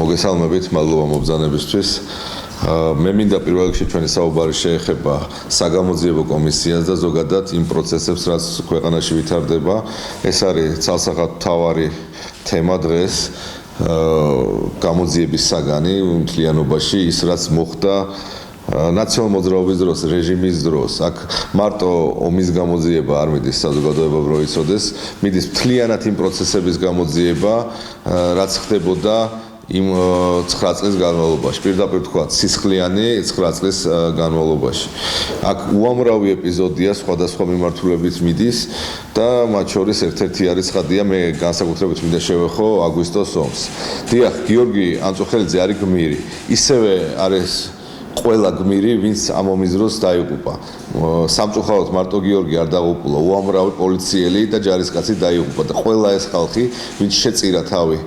მოგესალმებით, მადლობა მობრძანებისთვის. მე მინდა პირველ რიგში ჩვენი საუბარი შეეხება საგამოძიებო კომისიას და ზოგადად იმ პროცესებს, რაც ქვეყანაში ვითარდება. ეს არის ცალსახად მთავარი თემა დღეს. გამოძიების საგანი მთლიანობაში ის რაც მოხდა ნაციონალურ მოძრაობის დროს, რეჟიმის დროს, აქ მარტო ომის გამოძიება არ მიდის საზოგადოებამ რო იცოდეს, მიდის მთლიანად იმ პროცესების გამოძიება, რაც ხდებოდა იმ 9 წლის განმავლობაში, პირდაპირ თქვა, სისხლიანი 9 წლის განმავლობაში. აქ უამრავი ეპიზოდია სხვადასხვა მიმართულებით მიდის და მათ შორის ერთ-ერთი არის ხადია, მე განსაკუთრებით მინდა შევეხო აგვისტოს ომს. დიახ, გიორგი ანწუხელიძე არის გმირი. ისევე არის ყველა გმირი, ვინც ამ ომის დროს დაიღუპა. სამწუხაროდ მარტო გიორგი არ დაღუპულა, უამრავი პოლიციელი და ჯარისკაცი დაიღუპა და ყველა ეს ხალხი, ვინც შეწირა თავი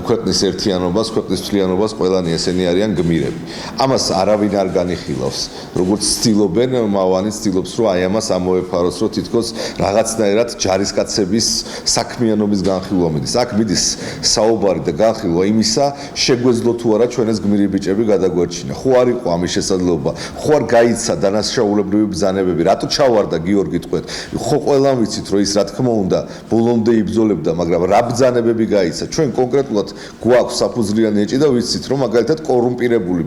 ქვეყნის ერთიანობას, ქვეყნის მთლიანობას, ყველანი ესენი არიან გმირები. ამას არავინ არ განიხილავს. როგორც ცდილობენ, მავანი ცდილობს, რომ აი ამას ამოეფაროს, რომ თითქოს რაღაცნაირად ჯარისკაცების საქმიანობის განხილვა მიდის. აქ მიდის საუბარი და განხილვა იმისა, შეგვეძლო თუ არა ჩვენ ეს გმირი ბიჭები გადაგვერჩინა. ხო არ იყო ამის შესაძლებლობა, ხო არ გაიცა დანაშაულებრივი ბრძანებები, რატო ჩავარდა გიორგი თქვენ? ხო ყველამ ვიცით, რომ ის რა თქმა უნდა ბოლომდე იბრძოლებდა, მაგრამ რა ბრძანებები გაიცა? ჩვენ კონკრეტულად გვაქვს საფუძვლიანი ეჭი და ვიცით, რომ მაგალითად კორუმპირებული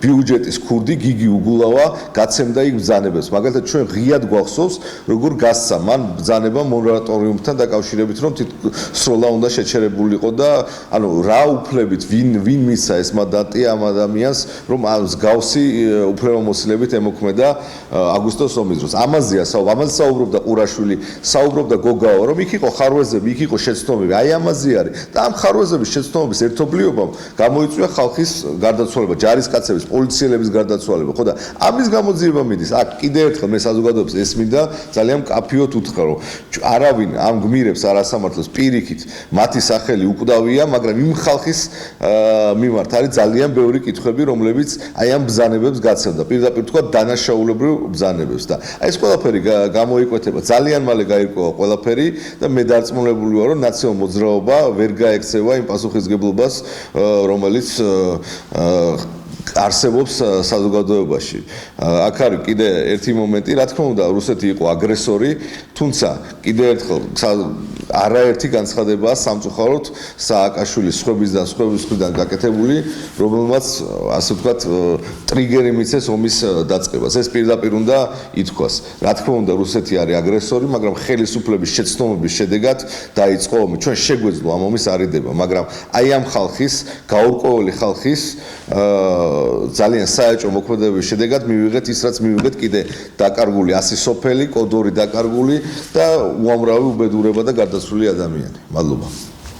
ბიუჯეტის ქურდი გიგი უგულავა გაცემდა იქ ბრძანებებს. მაგალითად ჩვენ ღიად გვახსოვს, როგორ გასცა მან ბრძანება მორატორიუმთან დაკავშირებით, რომ სროლა უნდა შეჩერებულიყო და ანუ რა უფლებით ვინ მისცა ეს მანდატი ამ ადამიანს, რომ მსგავსი უფლებამოსილებით ემოქმედა აგვისტოს ომის დროს. ამაზე საუბრობდა ყურაშვილი, საუბრობდა გოგაო, რომ იქ იყო ხარვეზები, იქ იყო შეცდომები. აი ამაზე არის. და ამ ხარვეზების შეცდომების ერთობლიობამ გამოიწვია ხალხის გარდაცვალება, ჯარისკაცების, პოლიციელების გარდაცვალება, ხო და ამის გამოძიება მიდის. აქ კიდევ ერთხელ მე საზოგადოებას ესმინდა ძალიან მკაფიოდ უთხრა, რომ არავინ ამ გმირებს არ ასამართლებს პირიქით, მათი სახელი უკვდავია, მაგრამ იმ ხალხის მიმართ არის ძალიან ბევრი კითხვები, რომლებიც აი ამ ბრძანებებს გაცემდა. პირდაპირ თქვა დანაშაულებრივ ბრძანებებს და აი ეს ყველაფერი გამოიკვეთება. ძალიან მალე გაირკვევა ყველაფერი და მე დარწმუნებული ვარ, რომ ნაციონალურ მოძრაობა ვერ გაექცევა იმ პასუხისგებლობას, რომელიც არსებობს საზოგადოებაში. აქ არის კიდე ერთი მომენტი, რა თქმა უნდა, რუსეთი იყო აგრესორი, თუმცა კიდე ერთხელ არაერთი განცხადებაა სამწუხაროდ სააკაშვილის სხვებისგან გაკეთებული, რომელმაც ასე ვთქვათ, ტრიგერი მიცეს ომის დაწყებას. ეს პირდაპირ უნდა ითქვას. რა თქმა უნდა, რუსეთი არის აგრესორი, მაგრამ ხელისუფლების შეცდომების შედეგად დაიწყო ომი. ჩვენ შეგვეძლო ამ ომის არიდება, მაგრამ აი ამ ხალხის, გაურკვეველი ხალხის ძალიან საეჭვო მოქმედებების შედეგად მივიღეთ ის, რაც მივიღეთ კიდე დაკარგული 100 სოფელი, კოდორი დაკარგული და უამრავი უბედურება და გარდაცვლილი ადამიანი. მადლობა.